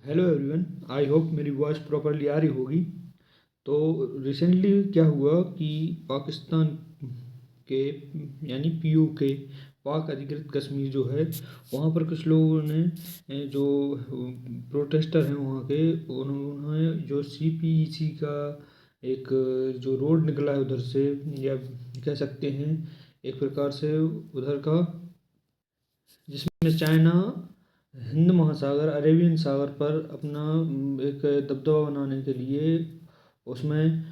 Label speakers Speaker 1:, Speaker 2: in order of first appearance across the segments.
Speaker 1: Hello everyone, I hope मेरी voice properly आ रही होगी। तो रिसेंटली क्या हुआ कि पाकिस्तान के यानी पीओके पाक अधिकृत कश्मीर जो है वहाँ पर कुछ लोगों ने जो प्रोटेस्टर हैं वहाँ के, उन्होंने जो सीपीईसी का एक जो रोड निकला है उधर से, या कह सकते हैं एक प्रकार से उधर का, जिसमें चाइना हिंद महासागर अरेबियन सागर पर अपना एक दबदबा बनाने के लिए उसमें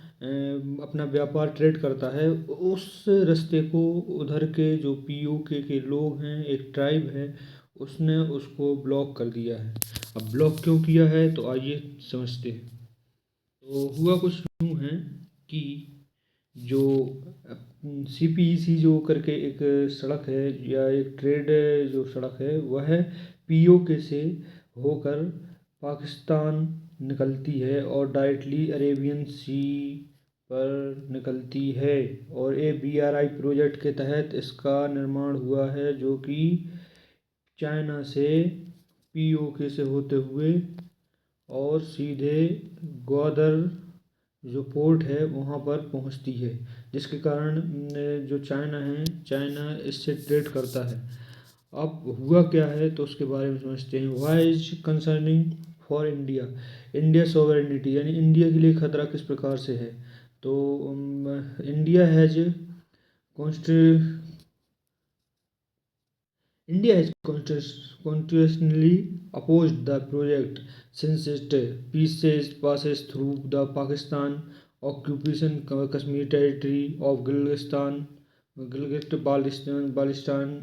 Speaker 1: अपना व्यापार ट्रेड करता है। उस रास्ते को उधर के जो पीओके के लोग हैं, एक ट्राइब है, उसने उसको ब्लॉक कर दिया है। अब ब्लॉक क्यों किया है तो आइए समझते हैं। तो हुआ कुछ यूँ है कि जो सीपीईसी जो करके एक सड़क है या एक ट्रेड जो सड़क है, वह पीओके से होकर पाकिस्तान निकलती है और डायरेक्टली अरेबियन सी पर निकलती है। और ये बीआरआई प्रोजेक्ट के तहत इसका निर्माण हुआ है, जो कि चाइना से पीओके से होते हुए और सीधे ग्वादर जो पोर्ट है वहाँ पर पहुँचती है, जिसके कारण जो चाइना है, चाइना इससे ट्रेड करता है। अब हुआ क्या है तो उसके बारे में समझते हैं। Why is concerning for India, India sovereignty, यानी इंडिया के लिए खतरा किस प्रकार से है। तो India has India has continuously opposed the project since its pieces passes through the Pakistan occupation Kashmir territory of Gilgit-Baltistan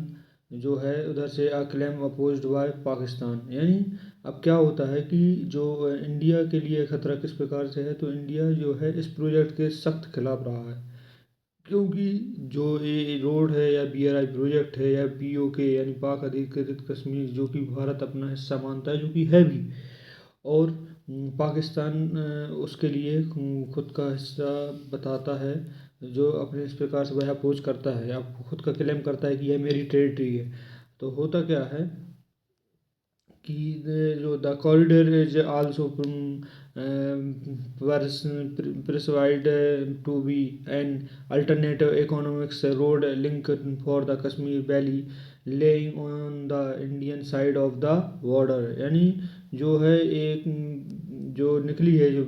Speaker 1: जो है उधर से क्लेम अपोज्ड बाय पाकिस्तान। यानी अब क्या होता है कि जो इंडिया के लिए खतरा किस प्रकार से है, तो इंडिया जो है इस प्रोजेक्ट के सख्त खिलाफ रहा है, क्योंकि जो ये रोड है या बीआरआई प्रोजेक्ट है या पीओके यानी पाक अधिकृत कश्मीर, जो कि भारत अपना हिस्सा मानता है, जो कि है भी, और पाकिस्तान उसके लिए खुद का हिस्सा बताता है, जो अपने इस प्रकार से वह अपोज करता है, अब खुद का क्लेम करता है कि यह मेरी टेरिटरी है। तो होता क्या है कि जो the corridor is also prescribed to be an alternative economics road link for the Kashmir Valley laying on the Indian side of the border। यानी जो है एक जो निकली है, जो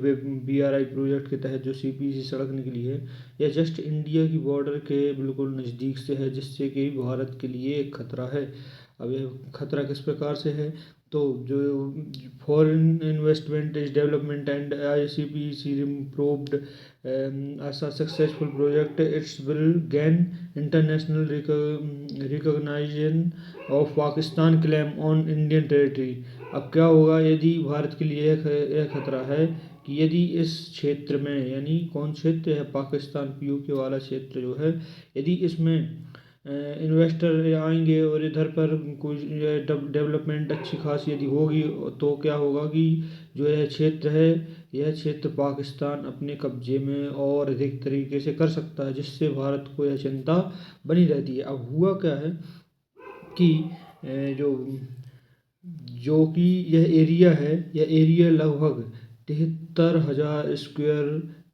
Speaker 1: बीआरआई प्रोजेक्ट के तहत जो सीपीसी सड़क निकली है, यह जस्ट इंडिया की बॉर्डर के बिल्कुल नज़दीक से है, जिससे कि भारत के लिए एक खतरा है। अब यह खतरा किस प्रकार से है, तो जो foreign investment is development and ICPC improved as a successful project, it will gain international recognition of Pakistan claim on Indian territory। अब क्या होगा यदि भारत के लिए यह खतरा है कि यदि इस क्षेत्र में, यानी कौन क्षेत्र है, पाकिस्तान पीओके वाला क्षेत्र जो है, यदि इसमें इन्वेस्टर आएंगे और इधर पर कुछ डेवलपमेंट अच्छी खासी यदि होगी, तो क्या होगा कि जो यह क्षेत्र है, यह क्षेत्र पाकिस्तान अपने कब्जे में और अधिक तरीके से कर सकता है, जिससे भारत को यह चिंता बनी रहती है। अब हुआ क्या है कि जो जो कि यह एरिया है, यह एरिया लगभग 73,000 स्क्वायर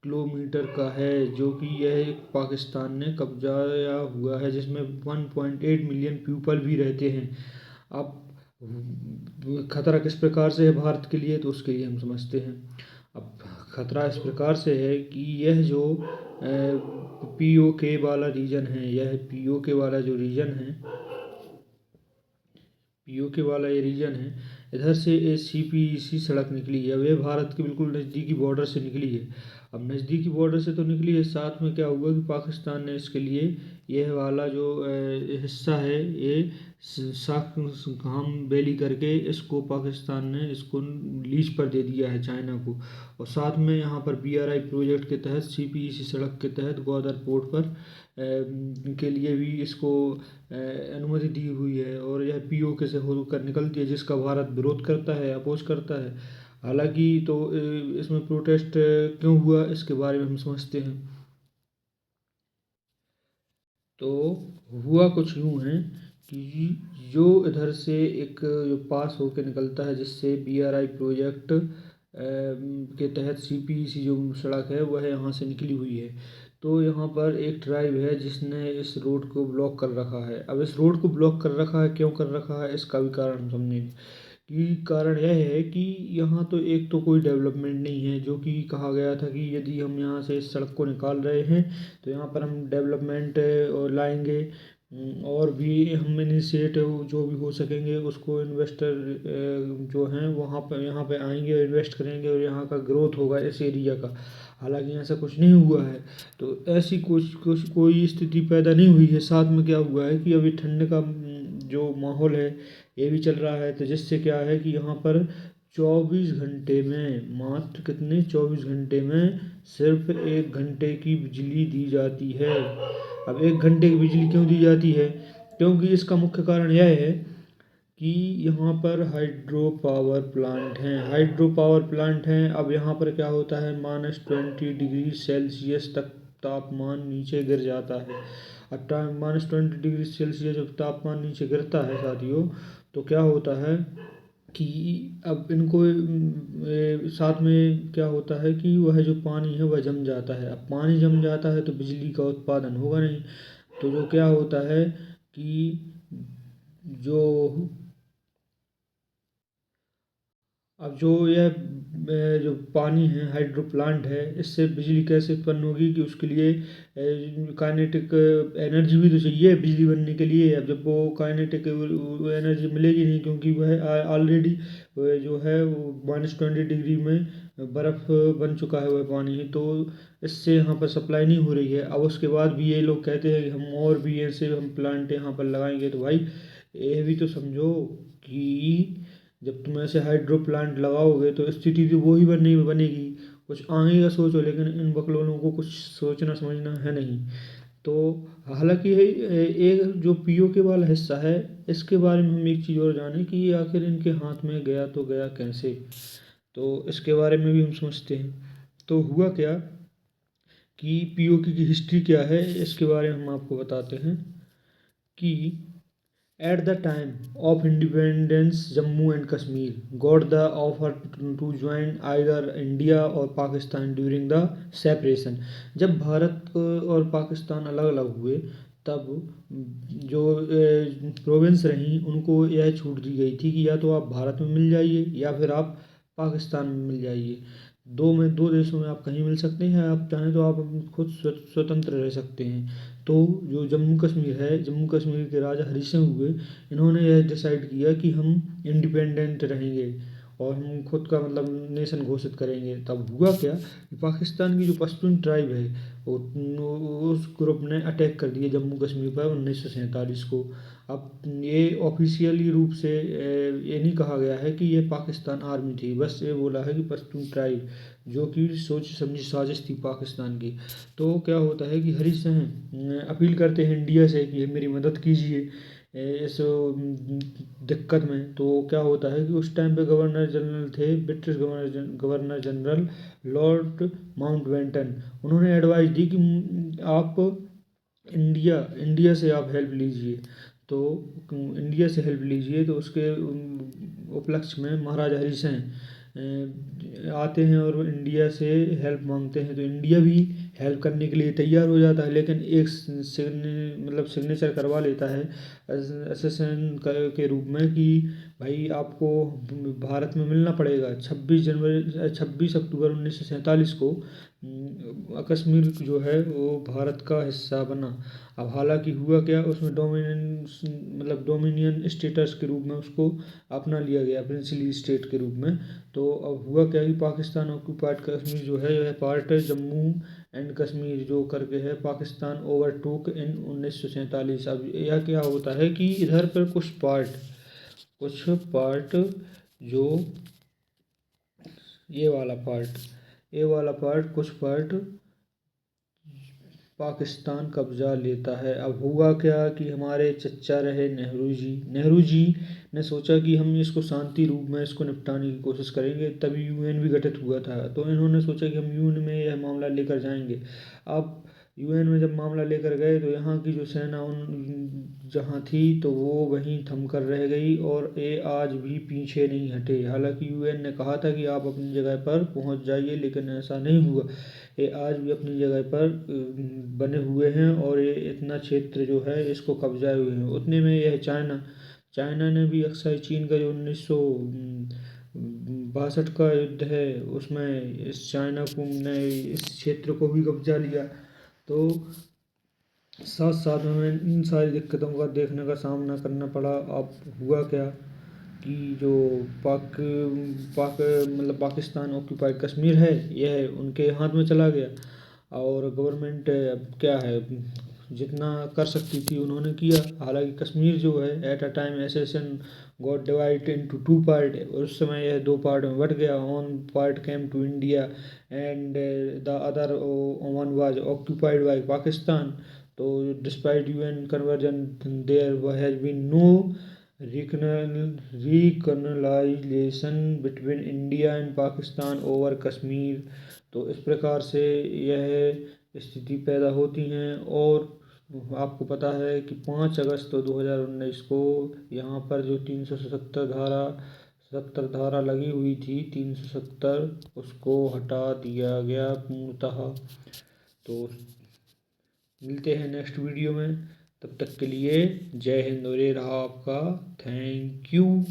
Speaker 1: किलोमीटर का है, जो कि यह पाकिस्तान ने कब्जाया हुआ है, जिसमें 1.8 मिलियन पीपल भी रहते हैं। अब खतरा किस प्रकार से है भारत के लिए, तो उसके लिए हम समझते हैं। अब खतरा इस प्रकार से है कि यह जो पीओके वाला रीजन है, यह पीओके वाला जो रीजन है, पीओके वाला ये रीजन है, इधर से ये सीपीईसी सड़क निकली है। अब ये भारत के बिल्कुल नज़दीकी बॉर्डर से निकली है। अब नज़दीकी बॉर्डर से तो निकली है, साथ में क्या हुआ कि पाकिस्तान ने इसके लिए यह वाला जो हिस्सा है, ये साखम वैली करके इसको पाकिस्तान ने इसको लीज पर दे दिया है चाइना को। और साथ में यहाँ पर बीआरआई प्रोजेक्ट के तहत, सीपीईसी सड़क के तहत ग्वादर पोर्ट पर के लिए भी इसको अनुमति दी हुई है, और यह पीओके से होकर निकलती है, जिसका भारत विरोध करता है, अपोज करता है। हालांकि तो इसमें प्रोटेस्ट क्यों हुआ, इसके बारे में हम समझते हैं। तो हुआ कुछ यूँ है कि जो इधर से एक जो पास होकर निकलता है, जिससे BRI प्रोजेक्ट के तहत CPEC जो सड़क है वह यहाँ से निकली हुई है। तो यहाँ पर एक ट्राइब है जिसने इस रोड को ब्लॉक कर रखा है। अब इस रोड को ब्लॉक कर रखा है, क्यों कर रखा है, इसका भी कारण हम समझेंगे। कि कारण यह है कि यहाँ तो एक तो कोई डेवलपमेंट नहीं है, जो कि कहा गया था कि यदि हम यहाँ से इस सड़क को निकाल रहे हैं तो यहाँ पर हम डेवलपमेंट लाएंगे, और भी हम इनिशिएटिव जो भी हो सकेंगे उसको इन्वेस्टर जो हैं वहाँ पर यहाँ पे आएंगे और इन्वेस्ट करेंगे और यहाँ का ग्रोथ होगा इस एरिया का। हालांकि ऐसा कुछ नहीं हुआ है। तो ऐसी कुछ कुछ कोई स्थिति पैदा नहीं हुई है। साथ में क्या हुआ है कि अभी ठंड का जो माहौल है ये भी चल रहा है, तो जिससे क्या है कि यहाँ पर 24 घंटे में, मात्र कितने, 24 घंटे में सिर्फ 1 घंटे की बिजली दी जाती है। अब 1 घंटे की बिजली क्यों दी जाती है? क्योंकि इसका मुख्य कारण यह है कि यहाँ पर हाइड्रो पावर प्लांट हैं। अब यहाँ पर क्या होता है, -20 डिग्री सेल्सियस तक तापमान नीचे गिर जाता है। अब -20 डिग्री सेल्सियस जब तापमान नीचे गिरता है साथियों, तो क्या होता है कि अब इनको साथ में क्या होता है कि वह जो पानी है वह जम जाता है। अब पानी जम जाता है तो बिजली का उत्पादन होगा नहीं। तो जो क्या होता है कि जो अब जो यह जो पानी है, हाइड्रो प्लांट है, इससे बिजली कैसे उत्पन्न होगी कि उसके लिए काइनेटिक एनर्जी भी तो चाहिए बिजली बनने के लिए। अब जब वो काइनेटिक एनर्जी मिलेगी नहीं, क्योंकि वह ऑलरेडी जो है वो -20 डिग्री में बर्फ़ बन चुका है वह पानी, तो इससे यहाँ पर सप्लाई नहीं हो रही है। अब उसके बाद भी ये लोग कहते हैं कि हम और भी ऐसे हम प्लांट यहाँ पर लगाएंगे। तो भाई ये भी तो समझो कि जब तुम ऐसे हाइड्रो प्लांट लगाओगे तो स्थिति तो वही बनेगी। कुछ आगे का सोचो, लेकिन इन बकलोलों को कुछ सोचना समझना है नहीं। तो हालांकि एक जो POK वाला हिस्सा है, इसके बारे में हम एक चीज़ और जाने कि ये आखिर इनके हाथ में गया तो गया कैसे। तो इसके बारे में भी हम समझते हैं। तो हुआ क्या कि POK की हिस्ट्री क्या है, इसके बारे में हम आपको बताते हैं कि at the time of independence, Jammu and Kashmir got the offer to join either India or Pakistan during the separation। जब भारत और पाकिस्तान अलग अलग हुए, तब जो प्रोविंस रहीं उनको यह छूट दी गई थी कि या तो आप भारत में मिल जाइए या फिर आप पाकिस्तान में मिल जाइए। दो देशों में आप कहीं मिल सकते हैं, आप चाहें तो आप खुद स्वतंत्र रह सकते हैं। तो जो जम्मू कश्मीर है, जम्मू कश्मीर के राजा हरि सिंह हुए, इन्होंने यह डिसाइड किया कि हम इंडिपेंडेंट रहेंगे और हम खुद का मतलब नेशन घोषित करेंगे। तब हुआ क्या कि पाकिस्तान की जो पश्तून ट्राइब है उस ग्रुप ने अटैक कर दिया जम्मू कश्मीर पर 1947 को। अब ये ऑफिशियली रूप से ये नहीं कहा गया है कि ये पाकिस्तान आर्मी थी, बस ये बोला है कि पश्तून ट्राइब, जो कि सोच समझी साजिश थी पाकिस्तान की। तो क्या होता है कि हरी सिंह अपील करते हैं इंडिया से कि मेरी मदद कीजिए इस दिक्कत में। तो क्या होता है कि उस टाइम पे गवर्नर जनरल थे, British governor general Lord Mountbatten. उन्होंने एडवाइस दी कि आप इंडिया से आप हेल्प लीजिए। तो इंडिया से हेल्प लीजिए, तो उसके उपलक्ष्य में महाराजा हरी सिंह आते हैं और वो इंडिया से हेल्प मांगते हैं। तो इंडिया भी हेल्प करने के लिए तैयार हो जाता है, लेकिन एक सिग्नेचर करवा लेता है असेसन के रूप में कि भाई आपको भारत में मिलना पड़ेगा। 26 अक्टूबर 1947 को कश्मीर जो है वो भारत का हिस्सा बना। अब हालांकि हुआ क्या, उसमें डोमिनियन स्टेटस के रूप में उसको अपना लिया गया, प्रिंसली स्टेट के रूप में। तो अब हुआ क्या कि पाकिस्तान ऑक्यूपाइड कश्मीर जो है यह पार्ट है जम्मू एंड कश्मीर जो करके है, पाकिस्तान ओवरटूक इन 1947। अब यह क्या होता है कि इधर पर कुछ पार्ट जो ये वाला पार्ट कुछ पार्ट पाकिस्तान कब्जा लेता है। अब हुआ क्या कि हमारे चच्चा रहे नेहरू जी ने सोचा कि हम इसको शांति रूप में इसको निपटाने की कोशिश करेंगे। तभी UN भी गठित हुआ था। तो इन्होंने सोचा कि हम UN में यह मामला लेकर जाएंगे। अब यूएन में जब मामला लेकर गए तो यहाँ की जो सेना उन जहाँ थी तो वो वहीं थम कर रह गई और ये आज भी पीछे नहीं हटे। हालांकि यूएन ने कहा था कि आप अपनी जगह पर पहुंच जाइए, लेकिन ऐसा नहीं हुआ। ये आज भी अपनी जगह पर बने हुए हैं और ये इतना क्षेत्र जो है इसको कब्जाए हुए हैं। उतने में यह चाइना चाइना ने भी अक्सर चीन का जो 1962 का युद्ध है उसमें इस चाइना को ने इस क्षेत्र को भी कब्जा लिया। तो साथ साथ हमें इन सारी दिक्कतों का देखने का सामना करना पड़ा। अब हुआ क्या कि जो पाक पाक मतलब पाकिस्तान ऑक्यूपाइड कश्मीर है यह उनके हाथ में चला गया और गवर्नमेंट अब क्या है जितना कर सकती थी उन्होंने किया। हालांकि कश्मीर जो है at a time accession got divide into two part, उस समय यह दो पार्ट में बट गया। One part came to India and the other one was occupied by Pakistan. तो despite UN conversion there has been no reconciliation between India and Pakistan over Kashmir. तो इस प्रकार से यह स्थिति पैदा होती हैं। और आपको पता है कि 5 अगस्त 2019 को यहाँ पर जो 370 धारा लगी हुई थी, 370 उसको हटा दिया गया पूर्णतः। तो मिलते हैं नेक्स्ट वीडियो में, तब तक के लिए जय हिंद। और ये रहा आपका थैंक यू।